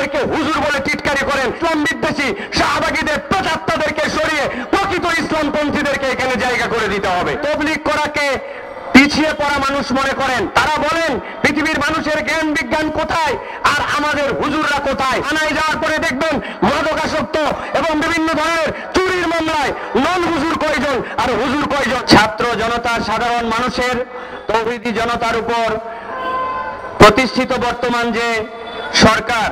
যাদেরকে হুজুর বলে টিটকারি করেন, ইসলাম বিদ্বেষী শাহবাগীদের প্রচারতাদেরকে সরিয়ে প্রকৃত ইসলামপন্থীদেরকে এখানে জায়গা করে দিতে হবে। তবলিগ করাকে পিছিয়ে পড়া মানুষ মনে করেন। তারা বলেন পৃথিবীর মানুষের জ্ঞান বিজ্ঞান কোথায় আর আমাদের হুজুররা কোথায়। থানায় যাওয়ার পরে দেখবেন মাদকাসক্ত এবং বিভিন্ন ধরনের চুরির মামলায় নন হুজুর কয়জন আর হুজুর কয়জন। ছাত্র জনতা সাধারণ মানুষের তৌহিদি জনতার উপর প্রতিষ্ঠিত বর্তমান যে সরকার,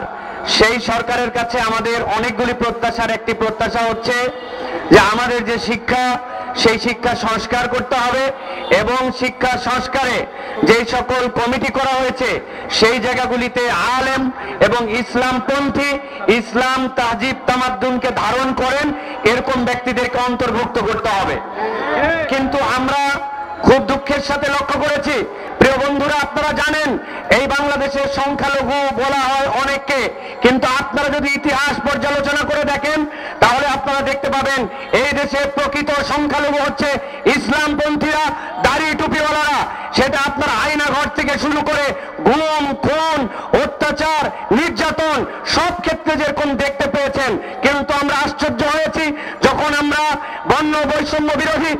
সেই সরকারের কাছে আমাদের অনেকগুলি প্রত্যাশার একটি প্রত্যাশা হচ্ছে যে আমাদের যে শিক্ষা, সেই শিক্ষা সংস্কার করতে হবে এবং শিক্ষা সংস্কারে যেই সকল কমিটি করা হয়েছে সেই জায়গাগুলিতে আলেম এবং ইসলামপন্থী, ইসলাম তাহজিব তামাদ্দুনকে ধারণ করেন এরকম ব্যক্তিদেরকে অন্তর্ভুক্ত করতে হবে। কিন্তু আমরা খুব দুঃখের সাথে লক্ষ্য করেছি, প্রিয় বন্ধুরা, আপনারা জানেন এই বাংলাদেশের সংখ্যালঘু বলা হয় অনেককে, কিন্তু আপনারা যদি ইতিহাস পর্যালোচনা করে দেখেন তাহলে আপনারা দেখতে পাবেন এই দেশে প্রকৃত সংখ্যালঘু হচ্ছে ইসলামপন্থীরা, দাড়ি টুপিওয়ালারা। সেটা আপনার আয়নাঘর থেকে শুরু করে গুম, খুন, অত্যাচার, নির্যাতন সব ক্ষেত্রে যেরকম দেখতে পেয়েছেন। কিন্তু আমরা আশ্চর্য হয়েছি যখন আমরা বর্ণ বৈষম্য বিরোধী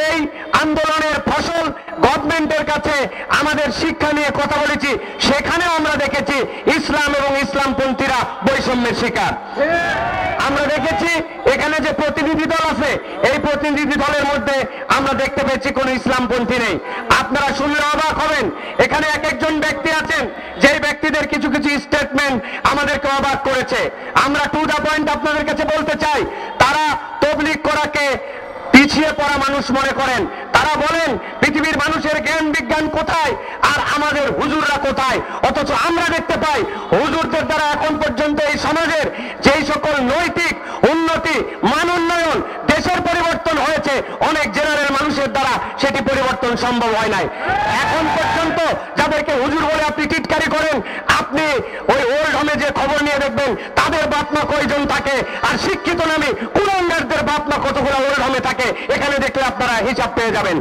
এই আন্দোলনের ফসল গভর্নমেন্টের কাছে আমাদের শিক্ষা নিয়ে কথা বলেছি, সেখানেও আমরা দেখেছি ইসলাম এবং ইসলামপন্থীরা বৈষম্যের শিকার। আমরা দেখেছি এখানে যে প্রতিনিধি দল আছে, এই প্রতিনিধি দলের মধ্যে আমরা দেখতে পেয়েছি কোন ইসলামপন্থী নেই। আপনারা শুনলে অবাক হবেন, এখানে এক একজন ব্যক্তি আছেন যেই ব্যক্তিদের কিছু কিছু স্টেটমেন্ট আমাদেরকে অবাক করেছে। আমরা টু দা পয়েন্ট আপনাদের কাছে বলতে চাই, তারা তবলিগ করাকে পিছিয়ে পড়া মানুষ মনে করেন। তারা বলেন পৃথিবীর মানুষের জ্ঞান বিজ্ঞান কোথায় আর আমাদের হুজুররা কোথায়। অথচ আমরা দেখতে পাই হুজুরদের দ্বারা এখন পর্যন্ত এই সমাজের যেই সকল নৈতিক উন্নতি, মান উন্নয়ন, দেশের পরিবর্তন হয়েছে, অনেক জেনারেল মানুষের দ্বারা সেটি পরিবর্তন সম্ভব হয় নাই। এখন পর্যন্ত যাদেরকে হুজুর বলে আপনি টিটকারি করেন, আপনি ওই ওল্ড হোমে যে খবর নিয়ে দেখবেন তাদের বাপমা কয়জন থাকে আর শিক্ষিত নামে কুলাঙ্গারদের বাপমা কতগুলো ওল্ড হোমে থাকে, এখানে দেখলে আপনারা হিসাব পেয়ে যাবেন।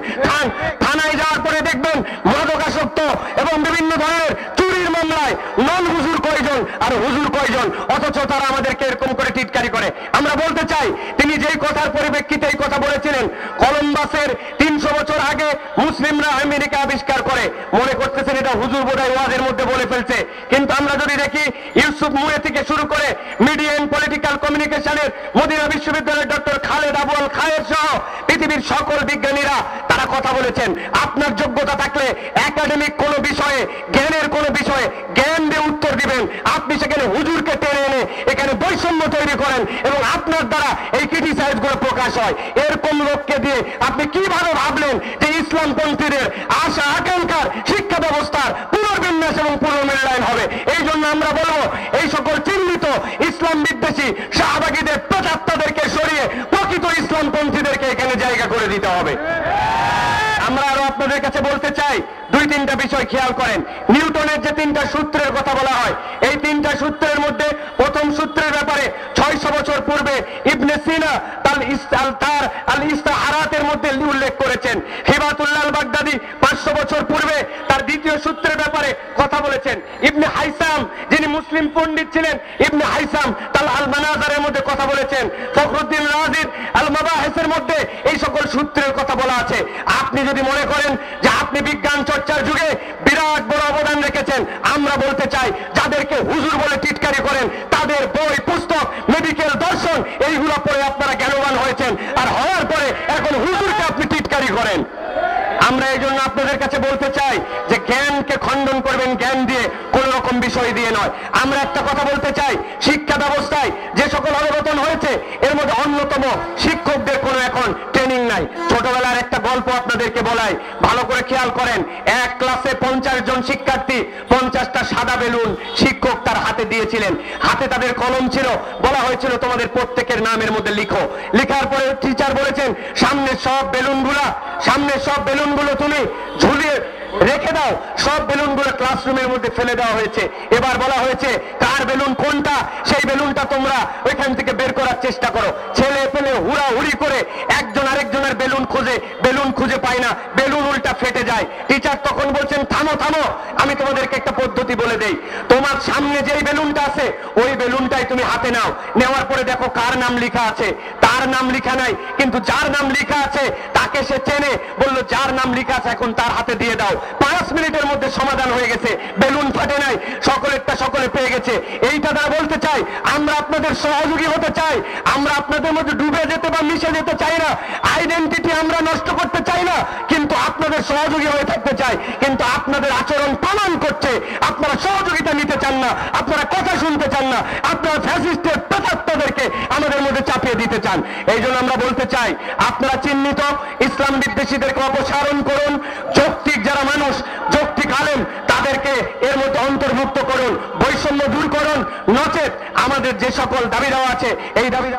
থানায় যাওয়ার পরে দেখবেন মাদকাসক্ত এবং বিভিন্ন ধরনের চুরির মামলায় নন হুজুর কয়জন আর হুজুর কয়জন, অথচ তারা আমাদেরকে এরকম করে টিটকারি করে। আমরা বলতে চাই, তিনি যেই কথার পরিপ্রেক্ষিতে এই কথা বলেছিলেন, কলম্বাসের 300 বছর আগে মুসলিমরা আমেরিকা আবিষ্কার করে, মনে করতেছেন এটা হুজুর বোধহয় ওয়াজের মধ্যে বলে ফেলছে। কিন্তু আমরা যদি দেখি ইউসুফ মুয়ে থেকে শুরু করে মিডিয়া এন্ড পলিটিক্যাল কমিউনিকেশনের মদিনা বিশ্ববিদ্যালয়ের ডক্টর খালেদ আবু আল খায়ের সহ পৃথিবীর সকল বিজ্ঞানীরা তারা কথা বলেছেন, আপনার যোগ্যতা থাকলে একাডেমিক কোনো বিষয়ে, জ্ঞানের কোনো বিষয়ে জ্ঞান দিয়ে উত্তর দিবেন। আপনি সেখানে হুজুরকে টেনে এনে এখানে বৈষম্য তৈরি করেন এবং আপনার দ্বারা এই ক্রিটিসাইজ গুলো প্রকাশ হয়। এরকম লোককে দিয়ে আপনি কিভাবে ভাবলেন যে ইসলামপন্থীদের আশা আকাঙ্ক্ষার শিক্ষা ব্যবস্থার পুনর্বিন্যাস এবং পুনর্মূল্যায়ন হবে? এই জন্য আমরা বলবো এই সকল চিহ্নিত ইসলাম বিদ্বেষী শাহবাগীদের প্রচারতাদেরকে সরিয়ে প্রকৃত ইসলামপন্থীদেরকে এখানে জায়গা করে দিতে হবে। আমরা আরো আপনাদের কাছে বলতে চাই, 2-3টা বিষয় খেয়াল করেন। নিউটনের যে 3টা সূত্রের কথা বলা হয়, এই 3টা সূত্রের মধ্যে প্রথম সূত্রের ব্যাপারে 600 বছর পূর্বে ইবনে সিনা তার আল ইস্তাহারাতের মধ্যে উল্লেখ করেছেন। হিবাতুল্লাহ আল বাগদাদি 500 বছর পূর্বে তার দ্বিতীয় সূত্রের ব্যাপারে কথা বলেছেন। ইবনে হাইসাম, যিনি মুসলিম পণ্ডিত ছিলেন, ইবনে হাইসাম তার আল মানাজারের মধ্যে কথা বলেছেন। ফখরুদ্দিন রাজির আল মাবাহিসের মধ্যে এই সকল সূত্রের কথা বলা আছে। আপনি যদি মনে করেন যে আপনি বিজ্ঞান চর্চার যুগে বিরাট বড় অবদান রেখেছেন, আমরা বলতে চাই যাদেরকে হুজুর বলে টিটকারি করেন তাদের বই, পুস্তক, মেডিকেল, দর্শন এইগুলো পড়ে আপনারা জ্ঞানবান হয়েছেন, আর হওয়ার পরে এখন হুজুরকে আপনি টিটকারি করেন। আমরা এই জন্য আপনাদের কাছে বলতে চাই যে জ্ঞানকে খণ্ডন করবেন জ্ঞান দিয়ে, কোন রকম বিষয় দিয়ে নয়। আমরা একটা কথা বলতে চাই, শিক্ষা ব্যবস্থায় যে সকল অবগতন হয়েছে এর মধ্যে অন্যতম শিক্ষকদের কোনো এখন ট্রেনিং নাই। ছোটবেলার একটা গল্প আপনাদেরকে বলাই, ভালো করে খেয়াল করেন। এক ক্লাসে 50 জন শিক্ষার্থী, 50টা সাদা বেলুন শিক্ষক তার হাতে দিয়েছিলেন। হাতে তাদের কলম ছিল, বলা হয়েছিল তোমাদের প্রত্যেকের নামের মধ্যে লিখো। লেখার পরে টিচার বলেছেন সামনের সব বেলুনগুলো তুমি ঝুলিয়ে রেখে দাও। সব বেলুনগুলো ক্লাসরুমের মধ্যে ফেলে দেওয়া হয়েছে। এবার বলা হয়েছে কার বেলুন কোনটা, সেই বেলুনটা তোমরা ওইখান থেকে বের করার চেষ্টা করো। ছেলে পেলে হুড়াহুড়ি করে একজন আরেকজনের বেলুন খুঁজে পায় না, বেলুন উল্টা ফেটে যায়। টিচার তখন বলছেন থামো, আমি তোমাদেরকে একটা পদ্ধতি বলে দেই। তোমার সামনে যেই বেলুনটা আছে ওই বেলুন তুমি হাতে নাও, নেওয়ার পরে দেখো কার নাম লেখা আছে, তার নাম লেখা নাই, কিন্তু যার নাম লেখা আছে তাকে সে চেনে, বলল যার নাম লেখা আছে এখন তার হাতে দিয়ে দাও। 5 মিনিটের মধ্যে সমাধান হয়ে গেছে, বেলুন ফাটে নাই, সকলেরটা সকলে পেয়ে গেছে। এইটা তারা বলতে চাই আমরা আপনাদের সহযোগী হতে চাই, আমরা আপনাদের মধ্যে ডুবে যেতে বা মিশে যেতে চাই না, আইডেন্টিটি আমরা নষ্ট করতে চাই না, কিন্তু আপনাদের সহযোগী হয়ে থাকতে চাই। কিন্তু আপনাদের আচরণ প্রমাণ করছে আপনারা সহযোগিতা নিতে চান না, আপনারা কথা শুনতে চান না, আপনারা ফ্যাসিস্টের প্রেতাত্মাদেরকে আমাদের মধ্যে চাপিয়ে দিতে চান। এই জন্য আমরা বলতে চাই আপনারা চিহ্নিত ইসলাম বিদ্বেষীদেরকে অপসারণ করুন, যৌক্তিক যারা মানুষ, যৌক্তিক আলেম তাদেরকে এর মধ্যে অন্তর্ভুক্ত করুন, বৈষম্য দূর করুন, নচেত আমাদের যে সকল দাবি দেওয়া আছে এই দাবি